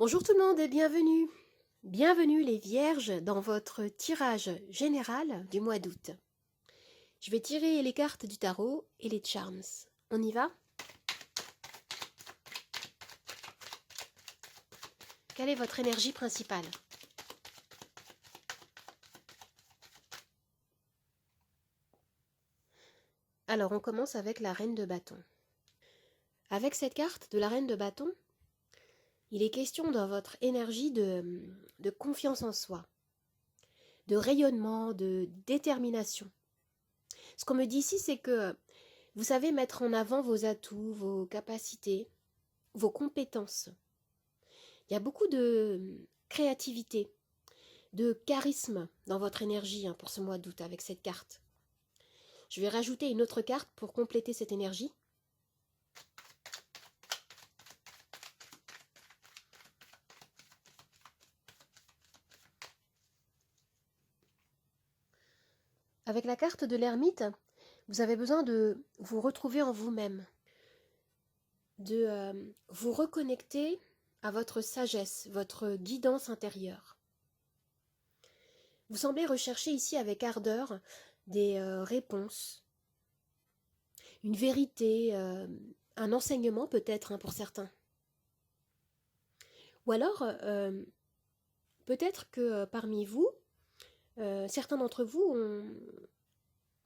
Bonjour tout le monde et bienvenue. Bienvenue les vierges dans votre tirage général du mois d'août. Je vais tirer les cartes du tarot et les charms. On y va? Quelle est votre énergie principale? Alors on commence avec la reine de bâton. Avec cette carte de la reine de bâton, il est question dans votre énergie de confiance en soi, de rayonnement, de détermination. Ce qu'on me dit ici, c'est que vous savez mettre en avant vos atouts, vos capacités, vos compétences. Il y a beaucoup de créativité, de charisme dans votre énergie pour ce mois d'août avec cette carte. Je vais rajouter une autre carte pour compléter cette énergie. Avec la carte de l'ermite, vous avez besoin de vous retrouver en vous-même, de vous reconnecter à votre sagesse, votre guidance intérieure. Vous semblez rechercher ici avec ardeur des réponses, une vérité, un enseignement peut-être pour certains. Ou alors, peut-être que parmi vous, certains d'entre vous,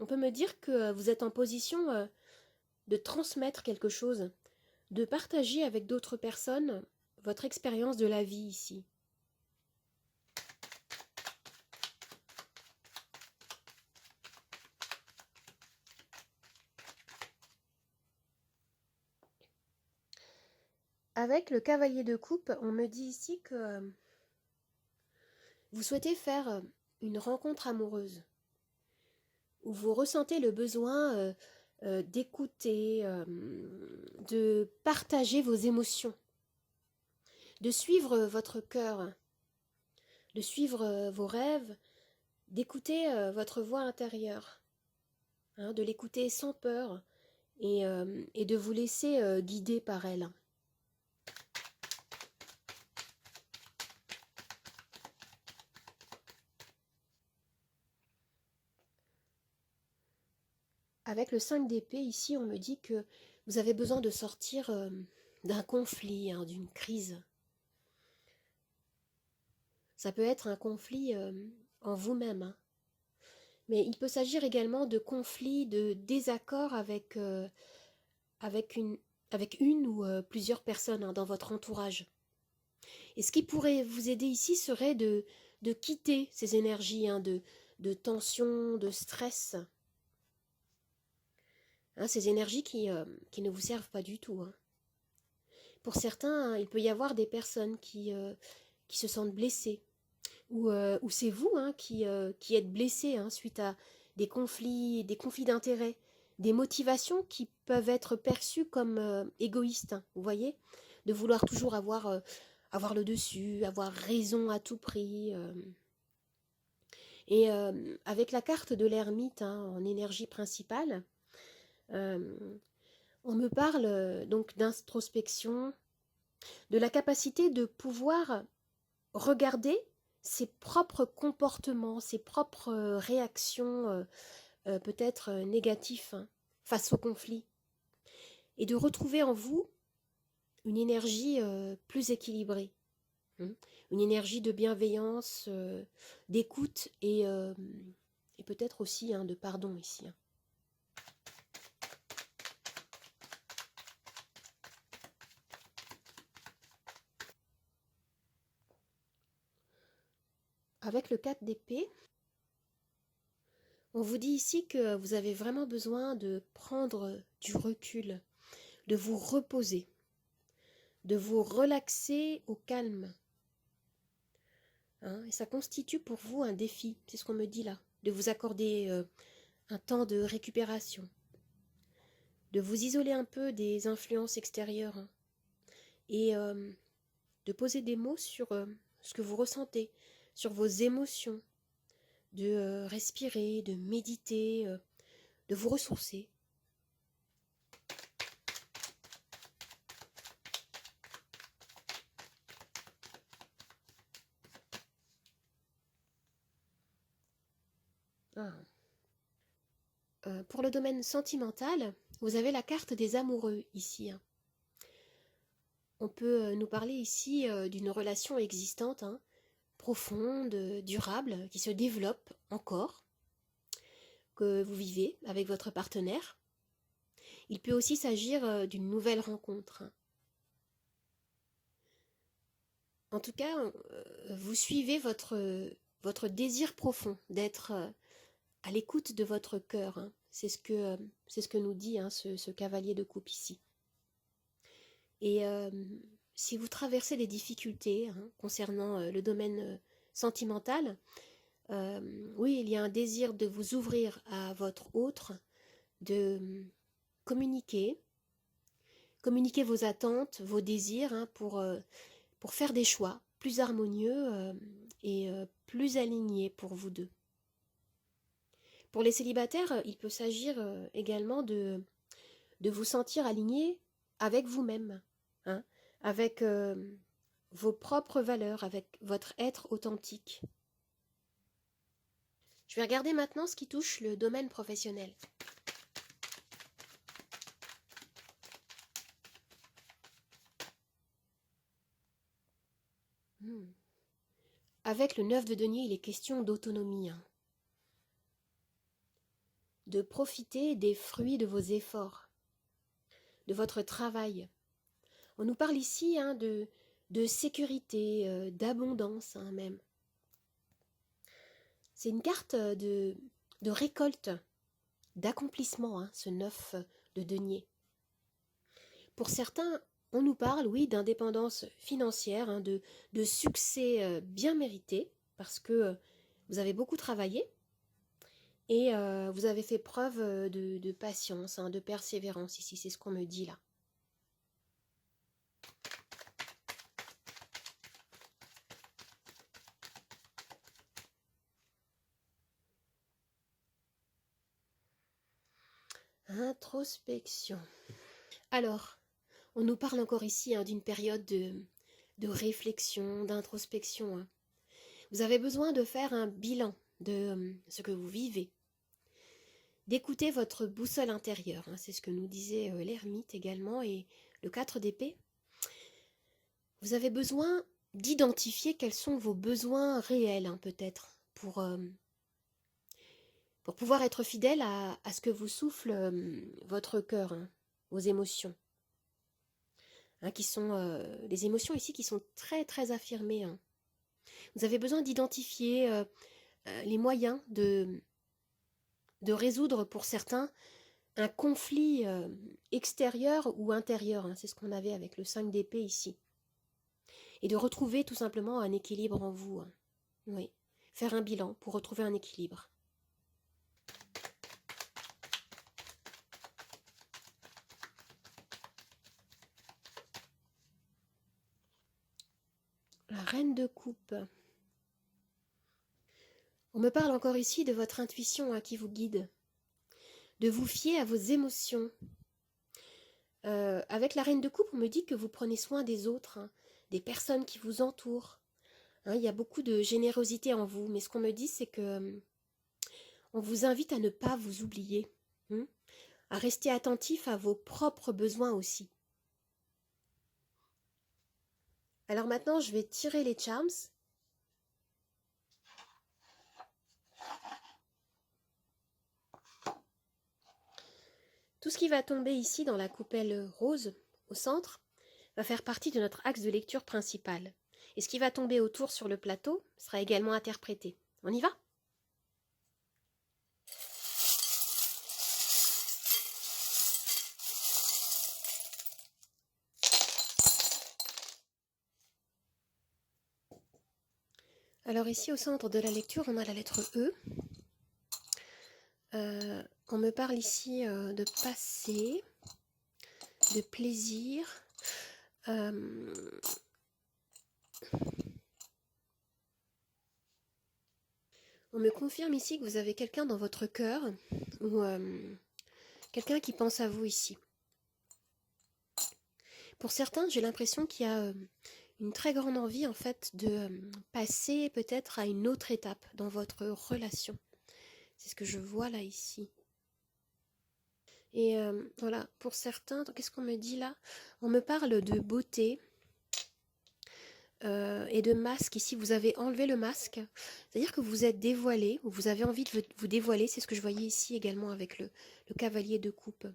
on peut me dire que vous êtes en position de transmettre quelque chose, de partager avec d'autres personnes votre expérience de la vie ici. Avec le cavalier de coupe, on me dit ici que vous souhaitez faire une rencontre amoureuse, où vous ressentez le besoin d'écouter, de partager vos émotions, de suivre votre cœur, de suivre vos rêves, d'écouter votre voix intérieure, de l'écouter sans peur et de vous laisser guider par elle. Avec le 5 d'épée, ici, on me dit que vous avez besoin de sortir d'un conflit, d'une crise. Ça peut être un conflit en vous-même, mais il peut s'agir également de conflits, de désaccords avec une ou plusieurs personnes dans votre entourage. Et ce qui pourrait vous aider ici serait de quitter ces énergies de tension, de stress, ces énergies qui ne vous servent pas du tout. Pour certains, il peut y avoir des personnes qui se sentent blessées, ou c'est vous qui êtes blessé suite à des conflits d'intérêts, des motivations qui peuvent être perçues comme égoïstes, vous voyez, de vouloir toujours avoir le dessus, avoir raison à tout prix. Et avec la carte de l'ermite en énergie principale, on me parle donc d'introspection, de la capacité de pouvoir regarder ses propres comportements, ses propres réactions peut-être négatifs face au conflit, et de retrouver en vous une énergie plus équilibrée, une énergie de bienveillance, d'écoute et peut-être aussi de pardon ici. Avec le 4 d'épée, on vous dit ici que vous avez vraiment besoin de prendre du recul, de vous reposer, de vous relaxer au calme. Et ça constitue pour vous un défi, c'est ce qu'on me dit là, de vous accorder un temps de récupération, de vous isoler un peu des influences extérieures et de poser des mots sur ce que vous ressentez, sur vos émotions, de respirer, de méditer, de vous ressourcer. Ah. Pour le domaine sentimental, vous avez la carte des amoureux ici, hein. On peut nous parler ici d'une relation existante, hein, profonde, durable, qui se développe encore, que vous vivez avec votre partenaire. Il peut aussi s'agir d'une nouvelle rencontre, hein. En tout cas, vous suivez votre désir profond d'être à l'écoute de votre cœur, hein. C'est ce que nous dit, hein, ce cavalier de coupe ici. Et si vous traversez des difficultés, hein, concernant le domaine sentimental, oui, il y a un désir de vous ouvrir à votre autre, de communiquer, communiquer vos attentes, vos désirs, hein, pour faire des choix plus harmonieux et plus alignés pour vous deux. Pour les célibataires, il peut s'agir également de vous sentir aligné avec vous-même, hein, avec vos propres valeurs, avec votre être authentique. Je vais regarder maintenant ce qui touche le domaine professionnel. Avec le 9 de denier, il est question d'autonomie, hein, de profiter des fruits de vos efforts, de votre travail. On nous parle ici, hein, de sécurité, d'abondance, hein, même. C'est une carte de récolte, d'accomplissement, hein, ce 9 de denier. Pour certains, on nous parle, oui, d'indépendance financière, hein, de succès bien mérité, parce que vous avez beaucoup travaillé et vous avez fait preuve de patience, hein, de persévérance ici, c'est ce qu'on me dit là. Introspection. Alors, on nous parle encore ici, hein, d'une période de réflexion, d'introspection, hein. Vous avez besoin de faire un bilan de ce que vous vivez, d'écouter votre boussole intérieure, hein, c'est ce que nous disait l'ermite également, et le 4 d'épée. Vous avez besoin d'identifier quels sont vos besoins réels, hein, peut-être, pour pouvoir être fidèle à ce que vous souffle votre cœur, hein, vos émotions. Hein, qui sont les émotions ici qui sont très très affirmées, hein. Vous avez besoin d'identifier les moyens de résoudre pour certains un conflit extérieur ou intérieur, hein, c'est ce qu'on avait avec le 5 d'épée ici. Et de retrouver tout simplement un équilibre en vous, hein. Oui, faire un bilan pour retrouver un équilibre. La reine de coupe. On me parle encore ici de votre intuition, hein, qui vous guide, de vous fier à vos émotions. Avec la reine de coupe, on me dit que vous prenez soin des autres, hein, des personnes qui vous entourent. Hein, il y a beaucoup de générosité en vous, mais ce qu'on me dit, c'est que on vous invite à ne pas vous oublier, hein, à rester attentif à vos propres besoins aussi. Alors maintenant, je vais tirer les charms. Tout ce qui va tomber ici dans la coupelle rose, au centre, va faire partie de notre axe de lecture principal. Et ce qui va tomber autour sur le plateau sera également interprété. On y va ? Alors ici, au centre de la lecture, on a la lettre E. On me parle ici de passé, de plaisir. On me confirme ici que vous avez quelqu'un dans votre cœur, ou quelqu'un qui pense à vous ici. Pour certains, j'ai l'impression qu'il y a une très grande envie en fait de passer peut-être à une autre étape dans votre relation. C'est ce que je vois là, ici. Et voilà, pour certains, qu'est-ce qu'on me dit là? On me parle de beauté et de masque. Ici, vous avez enlevé le masque. C'est-à-dire que vous êtes dévoilé, ou vous avez envie de vous dévoiler. C'est ce que je voyais ici également avec le cavalier de coupe.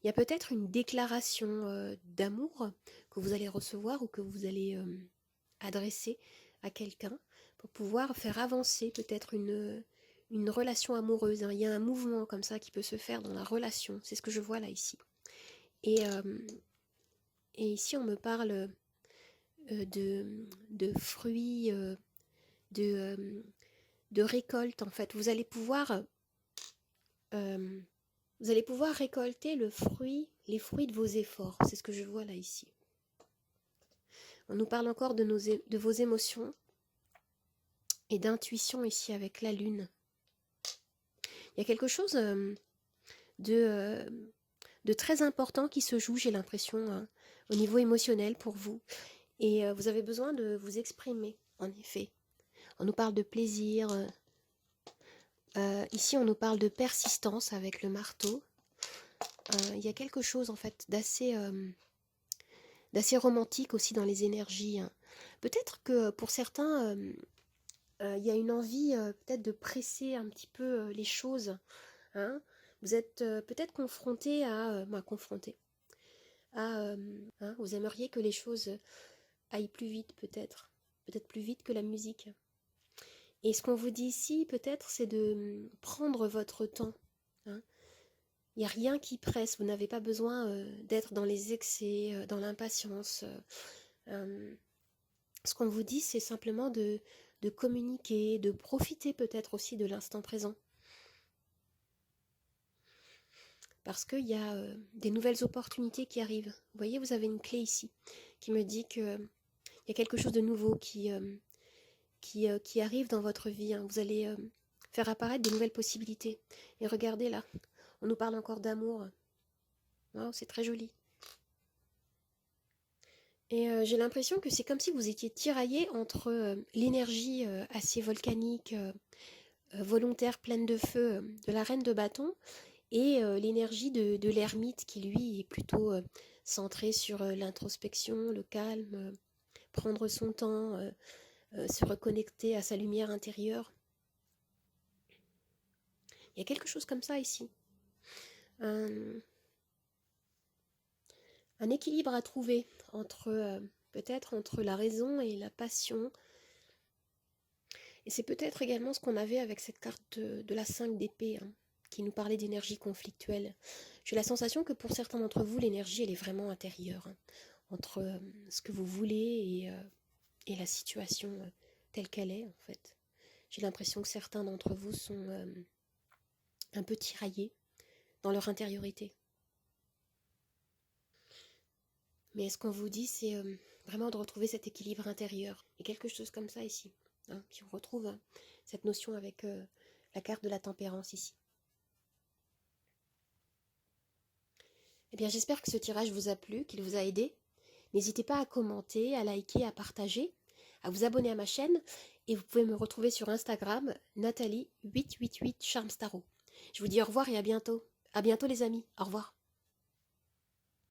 Il y a peut-être une déclaration d'amour que vous allez recevoir ou que vous allez adresser à quelqu'un pour pouvoir faire avancer peut-être une relation amoureuse. Il y a un mouvement comme ça qui peut se faire dans la relation. C'est ce que je vois là, ici. Et ici, on me parle de fruits, de récolte, en fait. Vous allez pouvoir récolter les fruits de vos efforts. C'est ce que je vois là, ici. On nous parle encore de vos émotions et d'intuition ici avec la lune. Il y a quelque chose de très important qui se joue, j'ai l'impression, hein, au niveau émotionnel pour vous. Et vous avez besoin de vous exprimer, en effet. On nous parle de plaisir. Ici, on nous parle de persistance avec le marteau. Il y a quelque chose, en fait, d'assez romantique aussi dans les énergies, hein. Peut-être que pour certains, il y a une envie peut-être de presser un petit peu les choses, hein. Vous êtes peut-être confronté à... hein, vous aimeriez que les choses aillent plus vite, peut-être plus vite que la musique. Et ce qu'on vous dit ici, peut-être, c'est de prendre votre temps, hein. Il n'y a rien qui presse, vous n'avez pas besoin d'être dans les excès, dans l'impatience. Ce qu'on vous dit, c'est simplement de communiquer, de profiter peut-être aussi de l'instant présent. Parce qu'il y a des nouvelles opportunités qui arrivent. Vous voyez, vous avez une clé ici qui me dit qu'il y a quelque chose de nouveau qui arrive dans votre vie, hein. Vous allez faire apparaître des nouvelles possibilités. Et regardez là, on nous parle encore d'amour. Oh, c'est très joli. Et j'ai l'impression que c'est comme si vous étiez tiraillé entre l'énergie assez volcanique, volontaire, pleine de feu de la reine de bâton et l'énergie de l'ermite qui lui est plutôt centré sur l'introspection, le calme, prendre son temps, se reconnecter à sa lumière intérieure. Il y a quelque chose comme ça ici. Un équilibre à trouver entre peut-être entre la raison et la passion. Et c'est peut-être également ce qu'on avait avec cette carte de la 5 d'épée, hein, qui nous parlait d'énergie conflictuelle. J'ai la sensation que pour certains d'entre vous, l'énergie, elle est vraiment intérieure, hein, entre ce que vous voulez et la situation telle qu'elle est, en fait. J'ai l'impression que certains d'entre vous sont un peu tiraillés dans leur intériorité. Mais ce qu'on vous dit, c'est vraiment de retrouver cet équilibre intérieur. Et quelque chose comme ça ici. Hein, puis on retrouve cette notion avec la carte de la tempérance ici. Eh bien, j'espère que ce tirage vous a plu, qu'il vous a aidé. N'hésitez pas à commenter, à liker, à partager, à vous abonner à ma chaîne. Et vous pouvez me retrouver sur Instagram, Nathalie888 Charmstaro. Je vous dis au revoir et à bientôt. À bientôt les amis. Au revoir.